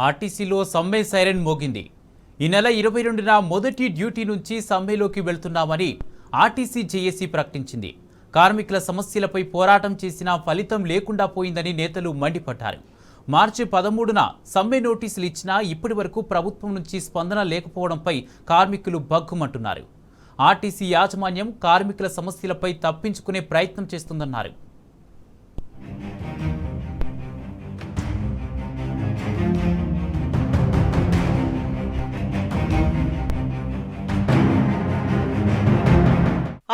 ఆర్టీసీలో సమ్మె సైరన్ మోగింది. ఈ నెల 22న మొదటి డ్యూటీ నుంచి సమ్మెలోకి వెళ్తున్నామని ఆర్టీసీ జేఏసీ ప్రకటించింది. కార్మికుల సమస్యలపై పోరాటం చేసినా ఫలితం లేకుండా పోయిందని నేతలు మండిపడ్డారు. మార్చి 13న సమ్మె నోటీసులు ఇచ్చినా ఇప్పటి వరకు ప్రభుత్వం నుంచి స్పందన లేకపోవడంపై కార్మికులు బగ్గుమంటున్నారు. ఆర్టీసీ యాజమాన్యం కార్మికుల సమస్యలపై తప్పించుకునే ప్రయత్నం చేస్తుందన్నారు.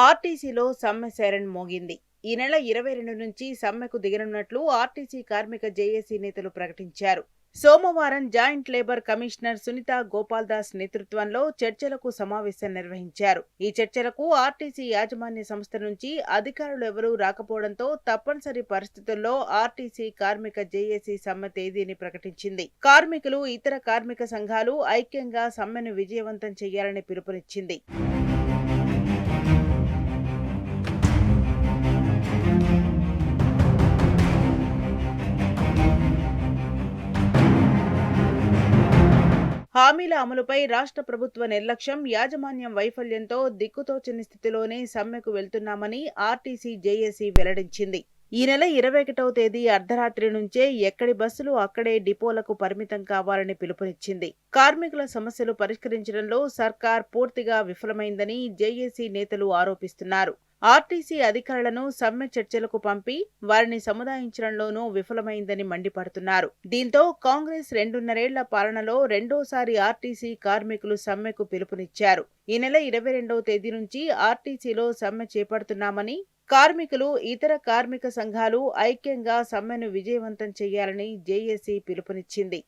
ఆర్టీసీలో సమ్మె సైరన్ మోగింది. ఈ నెల 22 నుంచి సమ్మెకు దిగనున్నట్లు ఆర్టీసీ కార్మిక జేఏసీ నేతలు ప్రకటించారు. సోమవారం జాయింట్ లేబర్ కమిషనర్ సునీతా గోపాల్దాస్ నేతృత్వంలో చర్చలకు సమావేశం నిర్వహించారు. ఈ చర్చలకు ఆర్టీసీ యాజమాన్య సంస్థ నుంచి అధికారులు ఎవరూ రాకపోవడంతో తప్పనిసరి పరిస్థితుల్లో ఆర్టీసీ కార్మిక జేఏసీ సమ్మె తేదీని ప్రకటించింది. కార్మికులు, ఇతర కార్మిక సంఘాలు ఐక్యంగా సమ్మెను విజయవంతం చేయాలని పిలుపునిచ్చింది. హామీల అమలుపై రాష్ట్ర ప్రభుత్వ నిర్లక్ష్యం, యాజమాన్యం వైఫల్యంతో దిక్కుతోచని స్థితిలోనే సమ్మెకు వెళ్తున్నామని ఆర్టీసీ జేఏసీ వెల్లడించింది. ఈ నెల 21వ తేదీ అర్ధరాత్రి నుంచే ఎక్కడి బస్సులు అక్కడే డిపోలకు పరిమితం కావాలని పిలుపునిచ్చింది. కార్మికుల సమస్యలు పరిష్కరించడంలో సర్కార్ పూర్తిగా విఫలమైందని జేఏసీ నేతలు ఆరోపిస్తున్నారు. ఆర్టీసీ అధికారులను సమ్మె చర్చలకు పంపి వారిని సముదాయించడంలోనూ విఫలమైందని మండిపడుతున్నారు. దీంతో కాంగ్రెస్ 2.5 ఏళ్ల పాలనలో రెండోసారి ఆర్టీసీ కార్మికులు సమ్మెకు పిలుపునిచ్చారు. ఈ నెల 22వ తేదీ నుంచి ఆర్టీసీలో సమ్మె చేపడుతున్నామని, కార్మికులు, ఇతర కార్మిక సంఘాలు ఐక్యంగా సమ్మెను విజయవంతం చేయాలని జేఏసీ పిలుపునిచ్చింది.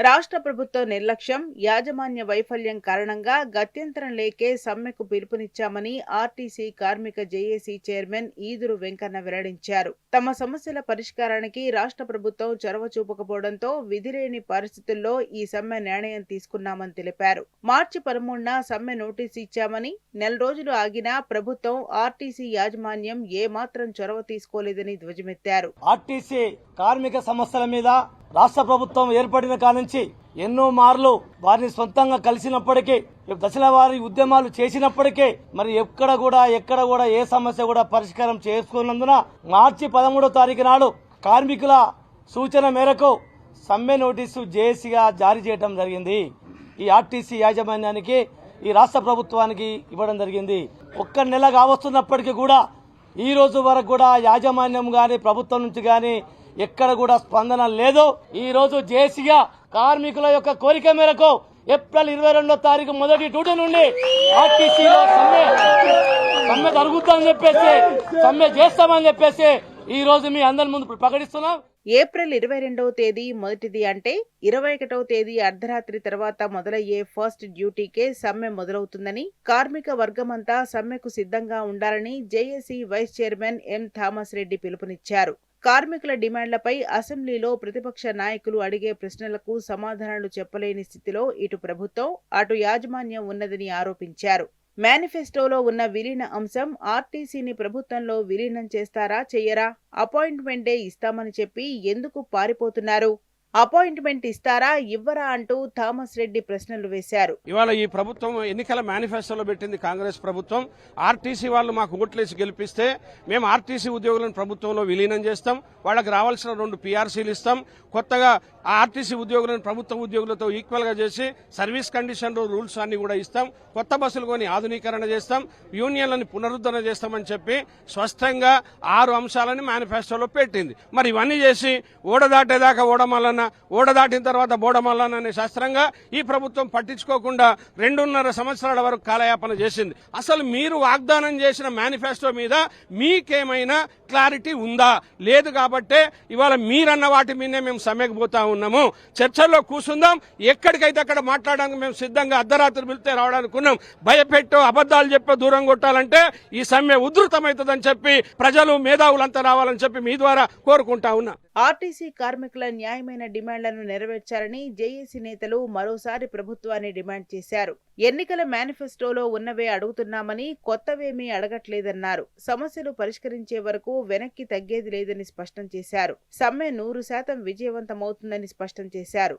రాష్ట్ర ప్రభుత్వ నిర్లక్ష్యం, యాజమాన్య వైఫల్యం కారణంగా గత్యంతరం లేకే సమ్మెకు పిలుపునిచ్చామని ఆర్టీసీ కార్మిక జేఏసీ చైర్మన్ ఈదురు వెంకన్న వెల్లడించారు. తమ సమస్యల పరిష్కారానికి రాష్ట్ర ప్రభుత్వం చొరవ చూపకపోవడంతో విధిలేని పరిస్థితుల్లో ఈ సమ్మె నిర్ణయం తీసుకున్నామని తెలిపారు. మార్చి 13న సమ్మె నోటీసు ఇచ్చామని, నెల రోజులు ఆగినా ప్రభుత్వం, ఆర్టీసీ యాజమాన్యం ఏమాత్రం చొరవ తీసుకోలేదని ధ్వజమెత్తారు. ఆర్టీసీ కార్మిక సమస్యల మీద రాష్ట్ర ప్రభుత్వం ఏర్పడిన కానుంచి ఎన్నో మార్లు వారిని సొంతంగా కలిసినప్పటికీ, దశల వారి ఉద్యమాలు చేసినప్పటికీ మరి ఎక్కడ కూడా ఏ సమస్య కూడా పరిష్కారం చేసుకున్నందున మార్చి 13వ తారీఖు నాడు కార్మికుల సూచన మేరకు సమ్మె నోటీసు జేఏసీగా జారీ చేయడం జరిగింది. ఈ ఆర్టీసీ యాజమాన్యానికి, ఈ రాష్ట్ర ప్రభుత్వానికి ఇవ్వడం జరిగింది. ఒక్క నెల కావస్తున్నప్పటికీ కూడా ఈ రోజు వరకు కూడా యాజమాన్యం గాని, ప్రభుత్వం నుంచి గాని ఎక్కడ కూడా స్పందన లేదు. ఈ రోజు జేఏసీగా కార్మికుల యొక్క కోరిక మేరకు ఏప్రిల్ 22వ తారీఖు మొదటి డ్యూటీ నుండి ఆర్టీసీలో సమ్మె జరుగుతుందని చెప్పేసి, సమ్మె చేస్తామని చెప్పేసి ఈ రోజు మీ అందరి ముందు ప్రకటిస్తున్నాం. ఏప్రిల్ 22వ తేదీ మొదటిది అంటే 21వ తేదీ అర్ధరాత్రి తర్వాత మొదలయ్యే ఫస్ట్ డ్యూటీకే సమ్మె మొదలవుతుందని, కార్మిక వర్గమంతా సమ్మెకు సిద్ధంగా ఉండాలని JAC vice chairman M Thomas Reddy పిలుపునిచ్చారు. కార్మికుల డిమాండ్లపై అసెంబ్లీలో ప్రతిపక్ష నాయకులు అడిగే ప్రశ్నలకు సమాధానాలు చెప్పలేని స్థితిలో ఇటు ప్రభుత్వం, అటు యాజమాన్యం ఉన్నదని ఆరోపించారు. మేనిఫెస్టోలో ఉన్న విలీన అంశం, ఆర్టీసీని ప్రభుత్వంలో విలీనం చేస్తారా చెయ్యరా, అపాయింట్మెంటే ఇస్తామని చెప్పి ఎందుకు పారిపోతున్నారు, అపాయింట్మెంట్ ఇస్తారా ఇవ్వరా అంటూ థామస్ రెడ్డి ప్రశ్నలు వేశారు. ఇవాళ ఈ ప్రభుత్వం ఎన్నికల మేనిఫెస్టోలో పెట్టింది కాంగ్రెస్ ప్రభుత్వం. ఆర్టీసీ వాళ్ళు మాకు ఓట్లేసి గెలిపిస్తే మేము ఆర్టీసీ ఉద్యోగులను ప్రభుత్వంలో విలీనం చేస్తాం, వాళ్ళకి రావాల్సిన 2 PRCలు ఇస్తాం, కొత్తగా ఆర్టీసీ ఉద్యోగులను ప్రభుత్వ ఉద్యోగులతో ఈక్వల్ గా చేసి సర్వీస్ కండిషన్ రూల్స్ అన్ని కూడా ఇస్తాం, కొత్త బస్సులు కొని ఆధునీకరణ చేస్తాం, యూనియన్లను పునరుద్ధరణ చేస్తామని చెప్పి స్పష్టంగా 6 అంశాలని మేనిఫెస్టోలో పెట్టింది. మరి ఇవన్నీ చేసి ఓడదాటేదాకా ఓడమల్లన్న, ఓడదాటిన తర్వాత బోడమల్లన్న అనే శాస్త్రంగా ఈ ప్రభుత్వం పట్టించుకోకుండా 2.5 సంవత్సరాల వరకు కాలయాపన చేసింది. అసలు మీరు వాగ్దానం చేసిన మేనిఫెస్టో మీద మీకేమైనా క్లారిటీ ఉందా? లేదు. కాబట్టే ఇవాళ మీరన్న వాటి మీదనే మేము సమ్మెకు పోతా ఉన్నాము. చర్చల్లో కూర్చుందాం, ఎక్కడికైతే అక్కడ మాట్లాడడానికి మేము సిద్ధంగా అర్ధరాత్రి పిలితే రావడానికి ఉన్నాం. భయపెట్టో, అబద్దాలు చెప్పో దూరం కొట్టాలంటే ఈ సమ్మె ఉధృతమవుతుందని చెప్పి ప్రజలు, మేధావులంతా రావాలని చెప్పి మీ ద్వారా కోరుకుంటా ఉన్నా. ఆర్టీసీ కార్మికుల న్యాయమైన డిమాండ్లను నెరవేర్చాలని జేఏసీ నేతలు మరోసారి ప్రభుత్వాన్ని డిమాండ్ చేశారు. ఎన్నికల మేనిఫెస్టోలో ఉన్నవే అడుగుతున్నామని, కొత్తవేమీ అడగట్లేదన్నారు. సమస్యలు పరిష్కరించే వరకు వెనక్కి తగ్గేది లేదని స్పష్టం చేశారు. సమ్మె 100% విజయవంతమవుతుందని స్పష్టం చేశారు.